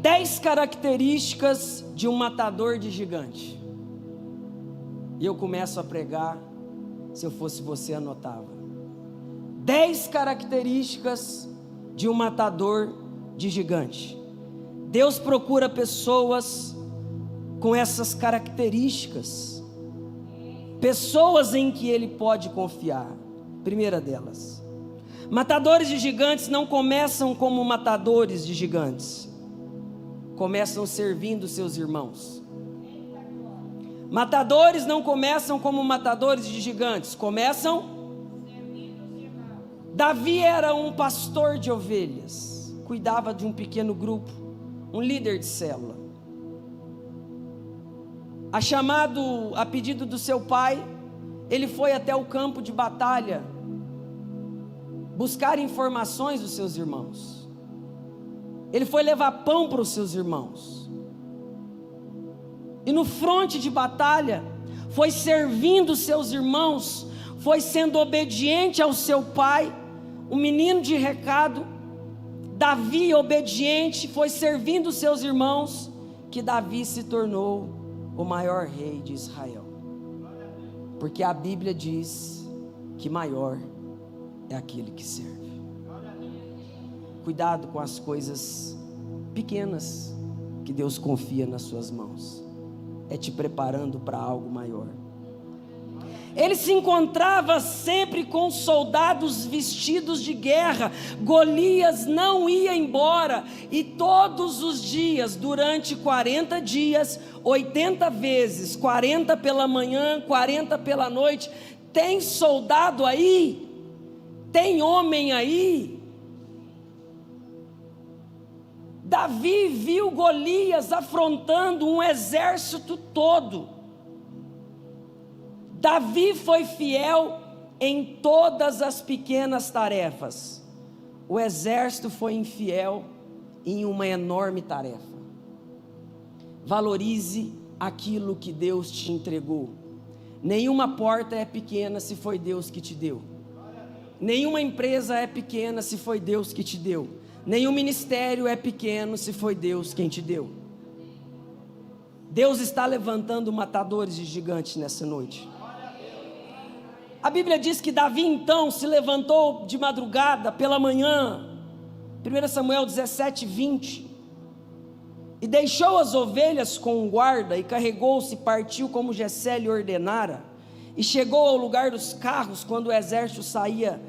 10 características de um matador de gigante. E eu começo a pregar. Se eu fosse você, anotava. 10 características de um matador de gigante. Deus procura pessoas com essas características, pessoas em que Ele pode confiar. Primeira delas: matadores de gigantes não começam como matadores de gigantes, começam servindo seus irmãos. Matadores não começam como matadores de gigantes, começam. Davi era um pastor de ovelhas, cuidava de um pequeno grupo, um líder de célula. A pedido do seu pai, ele foi até o campo de batalha buscar informações dos seus irmãos. Ele foi levar pão para os seus irmãos. E no fronte de batalha, foi servindo os seus irmãos, foi sendo obediente ao seu pai, um menino de recado. Davi, obediente, foi servindo os seus irmãos, que Davi se tornou o maior rei de Israel. Porque a Bíblia diz que maior é aquele que serve. Cuidado com as coisas pequenas que Deus confia nas suas mãos. É te preparando para algo maior. Ele se encontrava sempre com soldados vestidos de guerra. Golias não ia embora. E todos os dias, durante 40 dias, 80 vezes, 40 pela manhã, 40 pela noite. Tem soldado aí? Tem homem aí? Davi viu Golias afrontando um exército todo. Davi foi fiel em todas as pequenas tarefas. O exército foi infiel em uma enorme tarefa. Valorize aquilo que Deus te entregou. Nenhuma porta é pequena se foi Deus que te deu. Nenhuma empresa é pequena se foi Deus que te deu. Nenhum ministério é pequeno se foi Deus quem te deu. Deus está levantando matadores de gigantes nessa noite. A Bíblia diz que Davi então se levantou de madrugada, pela manhã, 1 Samuel 17, 20, e deixou as ovelhas com um guarda, e carregou-se e partiu como Jessé lhe ordenara, e chegou ao lugar dos carros, quando o exército saía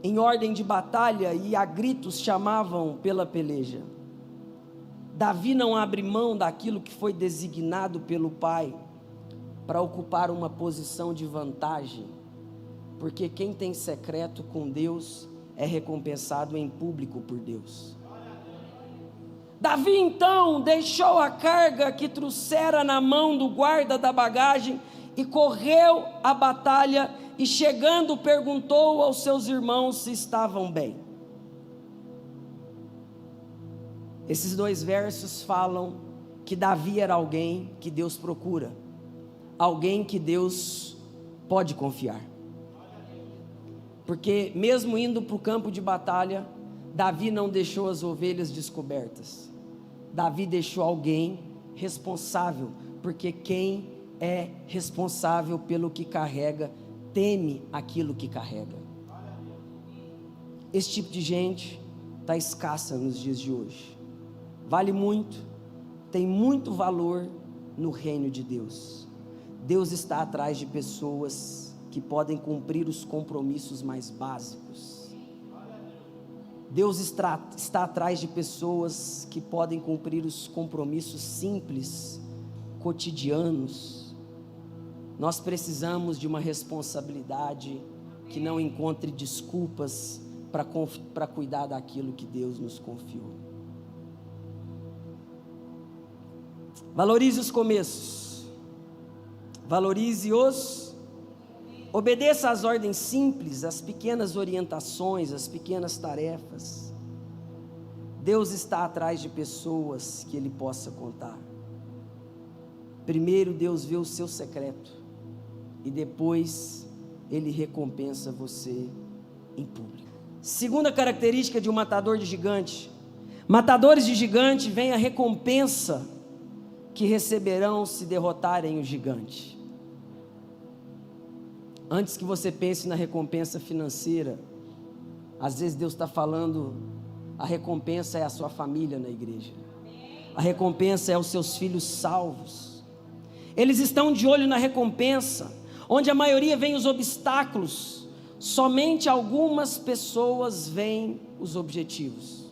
em ordem de batalha, e a gritos chamavam pela peleja. Davi não abre mão daquilo que foi designado pelo pai, para ocupar uma posição de vantagem, porque quem tem secreto com Deus é recompensado em público por Deus. Davi então deixou a carga que trouxera na mão do guarda da bagagem e correu à batalha, e chegando perguntou aos seus irmãos se estavam bem. Esses 2 versos falam que Davi era alguém que Deus procura, alguém que Deus pode confiar. Porque mesmo indo para o campo de batalha, Davi não deixou as ovelhas descobertas. Davi deixou alguém responsável, porque quem é responsável pelo que carrega, teme aquilo que carrega. Esse tipo de gente está escassa nos dias de hoje. Vale muito, tem muito valor no reino de Deus. Deus está atrás de pessoas que podem cumprir os compromissos mais básicos. Deus está atrás de pessoas que podem cumprir os compromissos simples, cotidianos. Nós precisamos de uma responsabilidade que não encontre desculpas para cuidar daquilo que Deus nos confiou. Valorize os começos, obedeça às ordens simples, às pequenas orientações, às pequenas tarefas. Deus está atrás de pessoas que Ele possa contar. Primeiro Deus vê o seu secreto, e depois Ele recompensa você em público. Segunda característica de um matador de gigante: Matadores de gigante, vem a recompensa que receberão se derrotarem o gigante. Antes que você pense na recompensa financeira, às vezes Deus está falando, a recompensa é a sua família na igreja. A recompensa é os seus filhos salvos. Eles estão de olho na recompensa, onde a maioria vê os obstáculos, somente algumas pessoas veem os objetivos.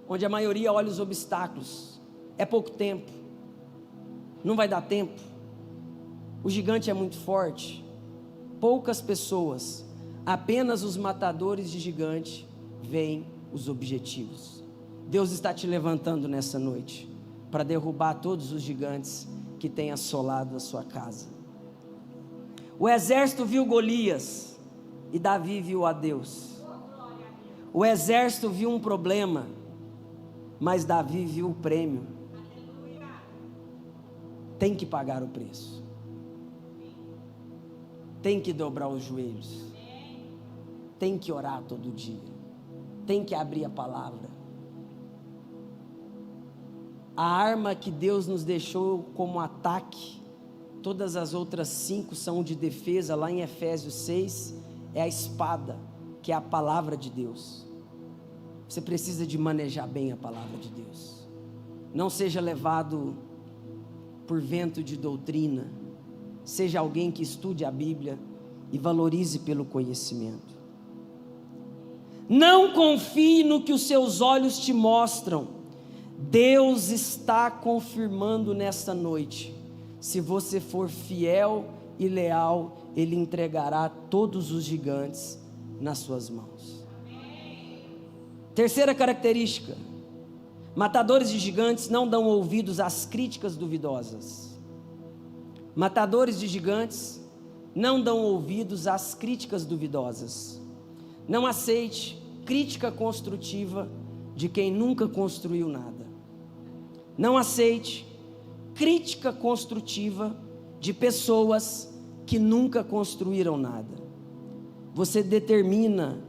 Onde a maioria olha os obstáculos, é pouco tempo, não vai dar tempo, o gigante é muito forte. Poucas pessoas, apenas os matadores de gigante, veem os objetivos. Deus está te levantando nessa noite, para derrubar todos os gigantes que têm assolado a sua casa. O exército viu Golias, e Davi viu a Deus. O exército viu um problema, mas Davi viu o prêmio. Tem que pagar o preço. Tem que dobrar os joelhos. Tem que orar todo dia. Tem que abrir a palavra. A arma que Deus nos deixou como ataque, todas as outras 5 são de defesa, lá em Efésios 6, é a espada, que é a palavra de Deus. Você precisa de manejar bem a palavra de Deus. Não seja levado por vento de doutrina. Seja alguém que estude a Bíblia e valorize pelo conhecimento. Não confie no que os seus olhos te mostram. Deus está confirmando nesta noite. Se você for fiel e leal, Ele entregará todos os gigantes nas suas mãos. Terceira característica: matadores de gigantes não dão ouvidos às críticas duvidosas. Matadores de gigantes não dão ouvidos às críticas duvidosas. Não aceite crítica construtiva de quem nunca construiu nada. Não aceite crítica construtiva de pessoas que nunca construíram nada. Você determina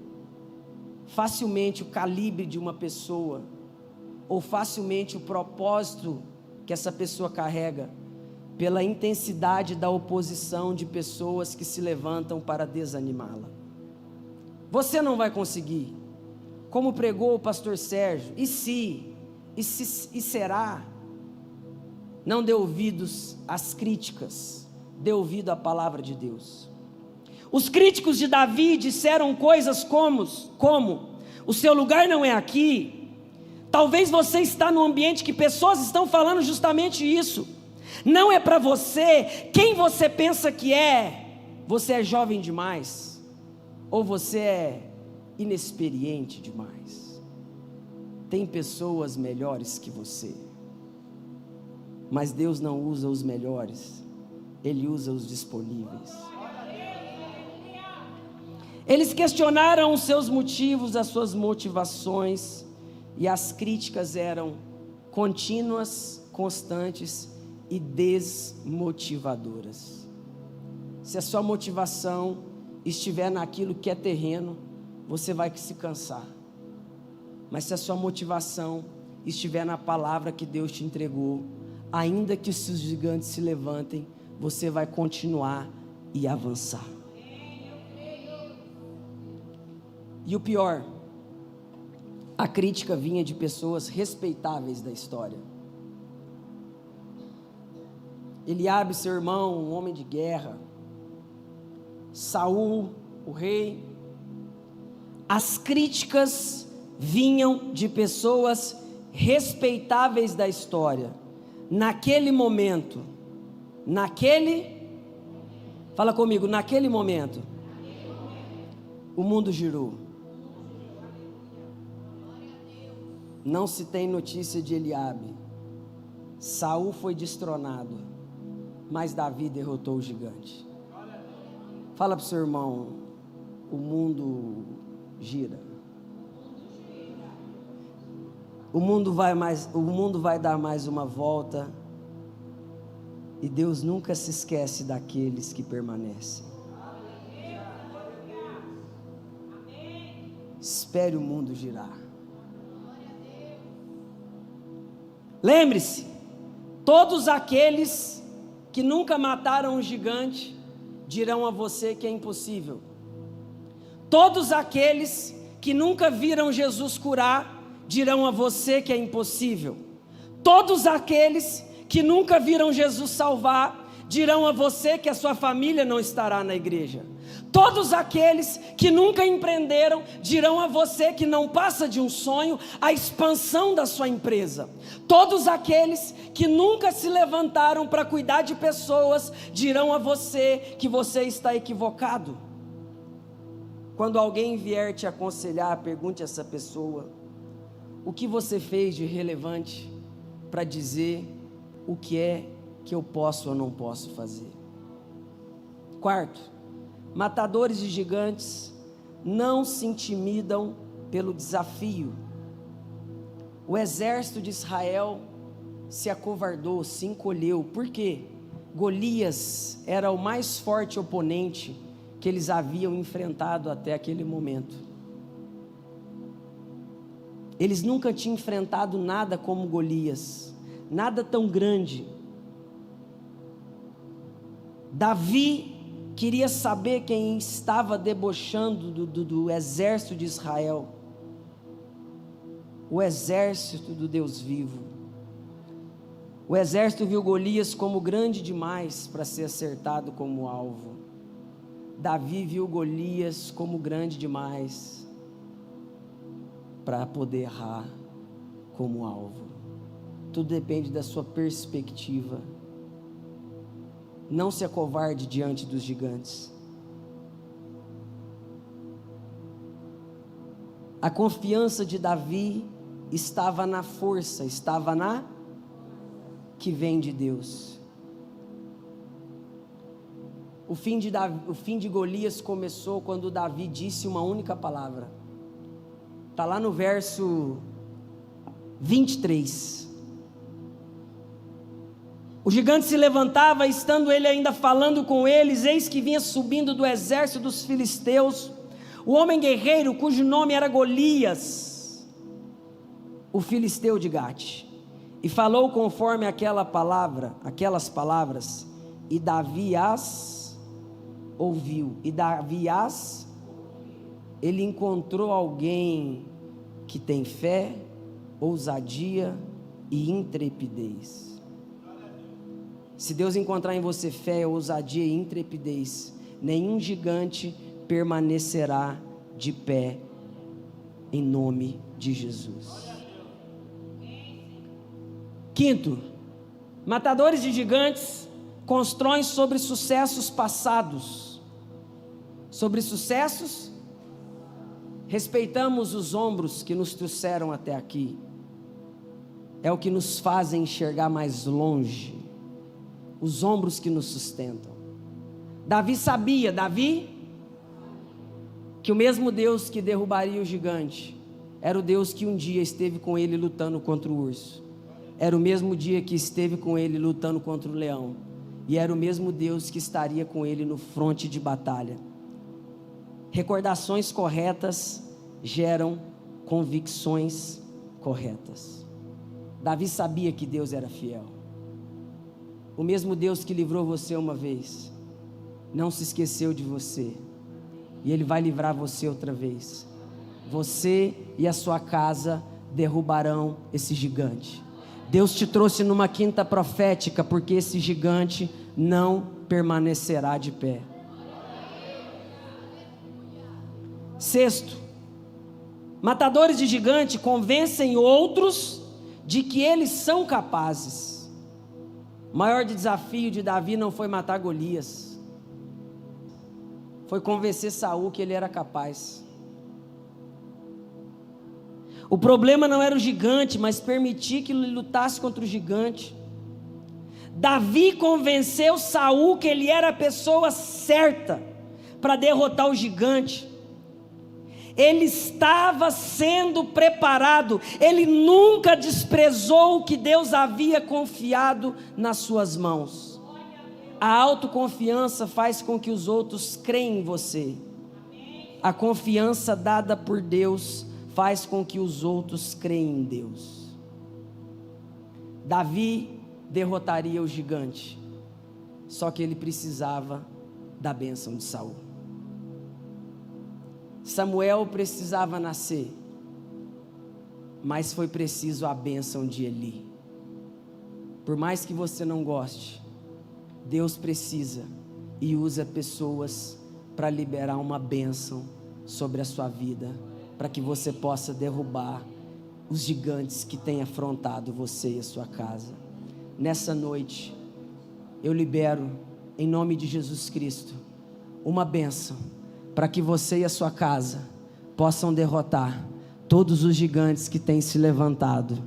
facilmente o calibre de uma pessoa, ou facilmente o propósito que essa pessoa carrega, pela intensidade da oposição de pessoas que se levantam para desanimá-la. Você não vai conseguir, como pregou o pastor Sérgio, e será? Não dê ouvidos às críticas, dê ouvido à palavra de Deus. Os críticos de Davi disseram coisas como: o seu lugar não é aqui. Talvez você está num ambiente que pessoas estão falando justamente isso. Não é para você quem você pensa que é. Você é jovem demais, ou você é inexperiente demais. Tem pessoas melhores que você, mas Deus não usa os melhores, Ele usa os disponíveis. Eles questionaram os seus motivos, as suas motivações, e as críticas eram contínuas, constantes e desmotivadoras. Se a sua motivação estiver naquilo que é terreno, você vai se cansar. Mas se a sua motivação estiver na palavra que Deus te entregou, ainda que os gigantes se levantem, você vai continuar e avançar. E o pior, a crítica vinha de pessoas respeitáveis da história. Eliabe, seu irmão, um homem de guerra. Saul, o rei. As críticas vinham de pessoas respeitáveis da história. Naquele momento, fala comigo, naquele momento, o mundo girou. Não se tem notícia de Eliabe. Saul foi destronado, mas Davi derrotou o gigante. Fala para o seu irmão, o mundo gira. O mundo vai dar mais uma volta, e Deus nunca se esquece daqueles que permanecem. Espere o mundo girar. Lembre-se, todos aqueles que nunca mataram um gigante dirão a você que é impossível. Todos aqueles que nunca viram Jesus curar dirão a você que é impossível. Todos aqueles que nunca viram Jesus salvar dirão a você que a sua família não estará na igreja. Todos aqueles que nunca empreenderam dirão a você que não passa de um sonho a expansão da sua empresa. Todos aqueles que nunca se levantaram para cuidar de pessoas dirão a você que você está equivocado. Quando alguém vier te aconselhar, pergunte a essa pessoa: o que você fez de relevante para dizer o que é que eu posso ou não posso fazer? Quarto, matadores de gigantes não se intimidam pelo desafio. O exército de Israel se acovardou, se encolheu. Por quê? Golias era o mais forte oponente que eles haviam enfrentado até aquele momento. Eles nunca tinham enfrentado nada como Golias, nada tão grande. Davi queria saber quem estava debochando do exército de Israel, o exército do Deus vivo. O exército viu Golias como grande demais para ser acertado como alvo. Davi viu Golias como grande demais para poder errar como alvo. Tudo depende da sua perspectiva. Não se acovarde diante dos gigantes. A confiança de Davi estava na força, estava na que vem de Deus. O fim de Golias começou quando Davi disse uma única palavra. Está lá no verso 23. O gigante se levantava, estando ele ainda falando com eles, eis que vinha subindo do exército dos filisteus o homem guerreiro, cujo nome era Golias, o filisteu de Gate, e falou conforme aquelas palavras, e Davi as ouviu. Ele encontrou alguém que tem fé, ousadia e intrepidez. Se Deus encontrar em você fé, ousadia e intrepidez, nenhum gigante permanecerá de pé, em nome de Jesus. Quinto, matadores de gigantes constroem sobre sucessos passados. Sobre sucessos, respeitamos os ombros que nos trouxeram até aqui. É o que nos fazem enxergar mais longe. Os ombros que nos sustentam. Davi sabia, que o mesmo Deus que derrubaria o gigante era o Deus que um dia esteve com ele lutando contra o urso. Era o mesmo dia que esteve com ele lutando contra o leão. E era o mesmo Deus que estaria com ele no fronte de batalha. Recordações corretas geram convicções corretas. Davi sabia que Deus era fiel. O mesmo Deus que livrou você uma vez, não se esqueceu de você. E Ele vai livrar você outra vez. Você e a sua casa derrubarão esse gigante. Deus te trouxe numa quinta profética, porque esse gigante não permanecerá de pé. Sexto, matadores de gigante convencem outros de que eles são capazes. O maior desafio de Davi não foi matar Golias, foi convencer Saul que ele era capaz. O problema não era o gigante, mas permitir que ele lutasse contra o gigante. Davi convenceu Saul que ele era a pessoa certa para derrotar o gigante. Ele estava sendo preparado, ele nunca desprezou o que Deus havia confiado nas suas mãos. A autoconfiança faz com que os outros creem em você. A confiança dada por Deus faz com que os outros creem em Deus. Davi derrotaria o gigante, só que ele precisava da bênção de Saul. Samuel precisava nascer, mas foi preciso a bênção de Eli. Por mais que você não goste, Deus precisa e usa pessoas para liberar uma bênção sobre a sua vida, para que você possa derrubar os gigantes que têm afrontado você e a sua casa. Nessa noite, eu libero, em nome de Jesus Cristo, uma bênção, para que você e a sua casa possam derrotar todos os gigantes que têm se levantado.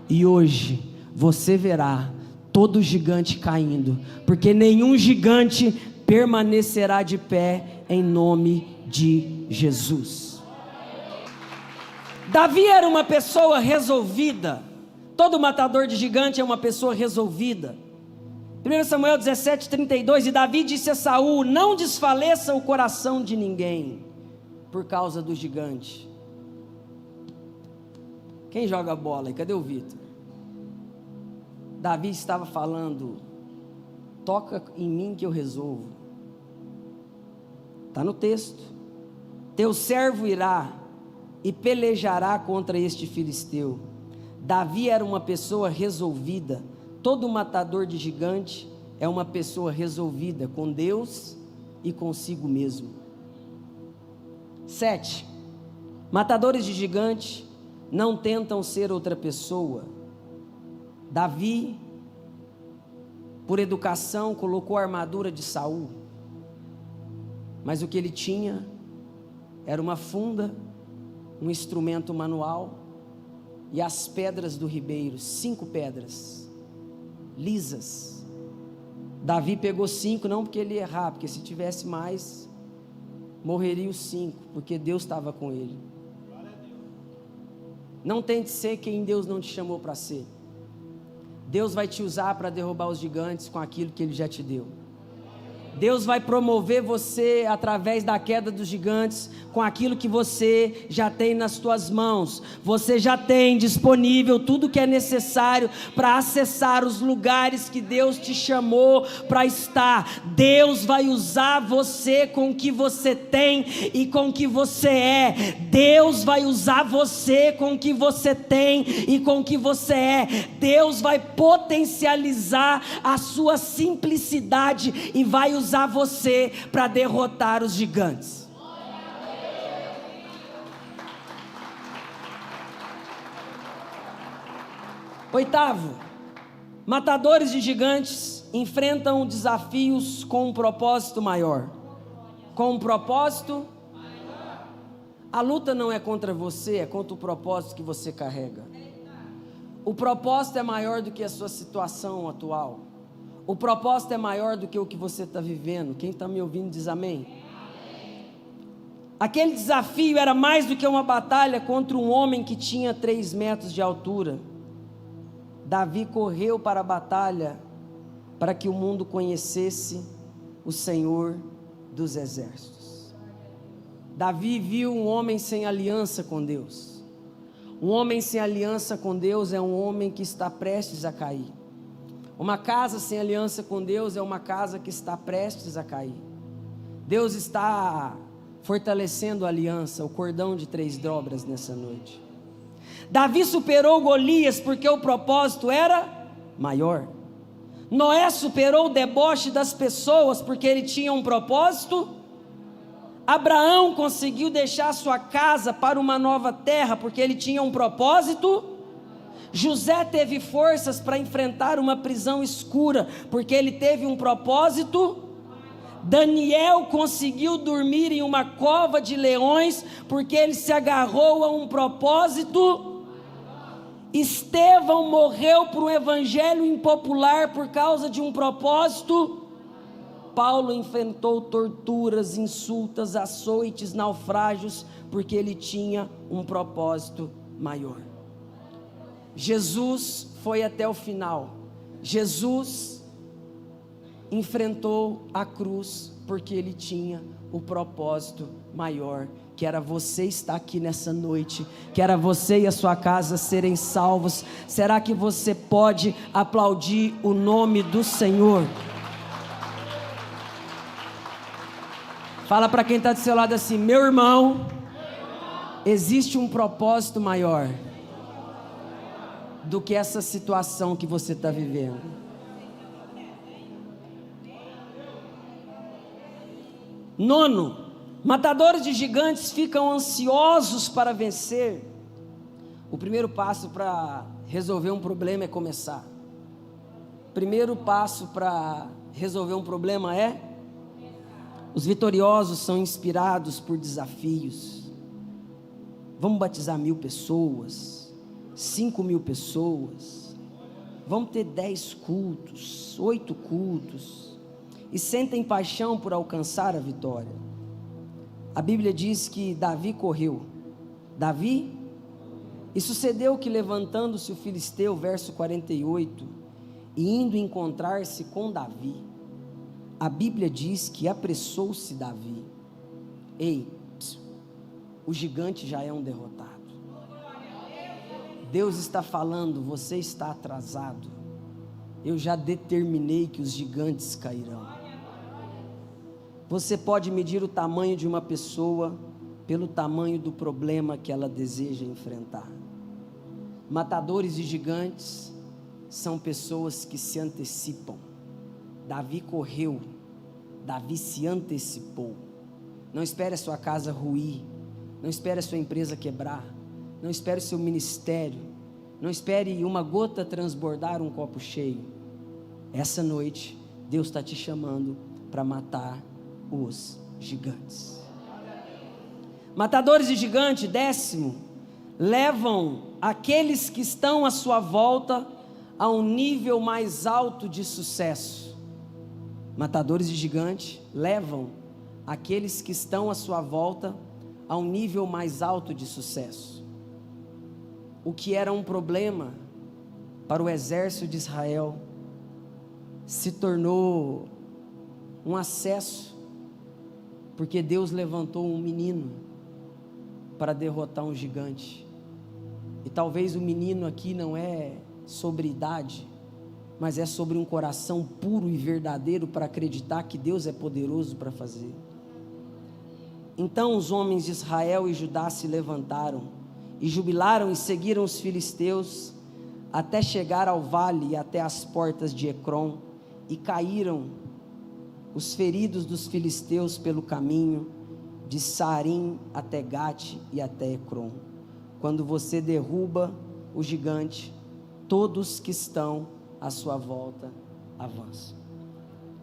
E hoje, você verá todo gigante caindo, porque nenhum gigante permanecerá de pé, em nome de Jesus. Davi era uma pessoa resolvida. Todo matador de gigante é uma pessoa resolvida. 1 Samuel 17:32, e Davi disse a Saul: não desfaleça o coração de ninguém por causa do gigante. Quem joga bola aí? Cadê o Vitor? Davi estava falando: toca em mim que eu resolvo. Está no texto. Teu servo irá e pelejará contra este filisteu. Davi era uma pessoa resolvida. Todo matador de gigante é uma pessoa resolvida com Deus e consigo mesmo. 7. Matadores de gigante não tentam ser outra pessoa. Davi, por educação, colocou a armadura de Saul, mas o que ele tinha era uma funda, um instrumento manual e as pedras do ribeiro, 5 pedras lisas. Davi pegou 5, não porque ele ia errar, porque se tivesse mais, morreria os 5, porque Deus estava com ele. Não tente ser quem Deus não te chamou para ser. Deus vai te usar para derrubar os gigantes com aquilo que Ele já te deu. Deus vai promover você através da queda dos gigantes com aquilo que você já tem nas suas mãos. Você já tem disponível tudo que é necessário para acessar os lugares que Deus te chamou para estar. Deus vai usar você com o que você tem e com o que você é. Deus vai usar você com o que você tem e com o que você é. Deus vai potencializar a sua simplicidade e vai usar você para derrotar os gigantes. Oitavo, matadores de gigantes enfrentam desafios com um propósito maior. Com um propósito maior. A luta não é contra você, é contra o propósito que você carrega. O propósito é maior do que a sua situação atual. O propósito é maior do que o que você está vivendo. Quem está me ouvindo diz amém. Aquele desafio era mais do que uma batalha contra um homem que tinha 3 metros de altura. Davi correu para a batalha para que o mundo conhecesse o Senhor dos exércitos. Davi viu um homem sem aliança com Deus. Um homem sem aliança com Deus é um homem que está prestes a cair. Uma casa sem aliança com Deus é uma casa que está prestes a cair. Deus está fortalecendo a aliança, o cordão de 3 dobras nessa noite. Davi superou Golias porque o propósito era maior. Noé superou o deboche das pessoas porque ele tinha um propósito. Abraão conseguiu deixar sua casa para uma nova terra porque ele tinha um propósito. José teve forças para enfrentar uma prisão escura, porque ele teve um propósito. Daniel conseguiu dormir em uma cova de leões, porque ele se agarrou a um propósito. Estevão morreu por um evangelho impopular por causa de um propósito. Paulo enfrentou torturas, insultas, açoites, naufrágios, porque ele tinha um propósito maior. Jesus foi até o final. Jesus enfrentou a cruz porque ele tinha o propósito maior que era você estar aqui nessa noite, que era você e a sua casa serem salvos. Será que você pode aplaudir o nome do Senhor? Fala para quem está do seu lado assim: meu irmão, existe um propósito maior do que essa situação que você está vivendo. Nono, matadores de gigantes ficam ansiosos para vencer. O primeiro passo para resolver um problema é começar. O primeiro passo para resolver um problema é: os vitoriosos são inspirados por desafios. Vamos batizar 1.000 pessoas, 5.000 pessoas, vamos ter 10 cultos, 8 cultos, e sentem paixão por alcançar a vitória. A Bíblia diz que Davi correu. E sucedeu que, levantando-se o filisteu, verso 48, e indo encontrar-se com Davi, a Bíblia diz que apressou-se Davi. Ei, o gigante já é um derrotado. Deus está falando: você está atrasado. Eu já determinei que os gigantes cairão. Você pode medir o tamanho de uma pessoa pelo tamanho do problema que ela deseja enfrentar. Matadores de gigantes são pessoas que se antecipam. Davi correu, Davi se antecipou. Não espere a sua casa ruir, não espere a sua empresa quebrar, não espere o seu ministério, não espere uma gota transbordar um copo cheio. Essa noite, Deus está te chamando para matar os gigantes. Matadores de gigante, 10º, levam aqueles que estão à sua volta a um nível mais alto de sucesso. Matadores de gigante levam aqueles que estão à sua volta a um nível mais alto de sucesso. O que era um problema para o exército de Israel se tornou um acesso, porque Deus levantou um menino para derrotar um gigante. E talvez o menino aqui não é sobre idade, mas é sobre um coração puro e verdadeiro para acreditar que Deus é poderoso para fazer. Então os homens de Israel e Judá se levantaram e jubilaram e seguiram os filisteus até chegar ao vale e até as portas de Ecrom, e caíram os feridos dos filisteus pelo caminho de Saarim até Gate e até Ecrom. Quando você derruba o gigante, todos que estão à sua volta avançam.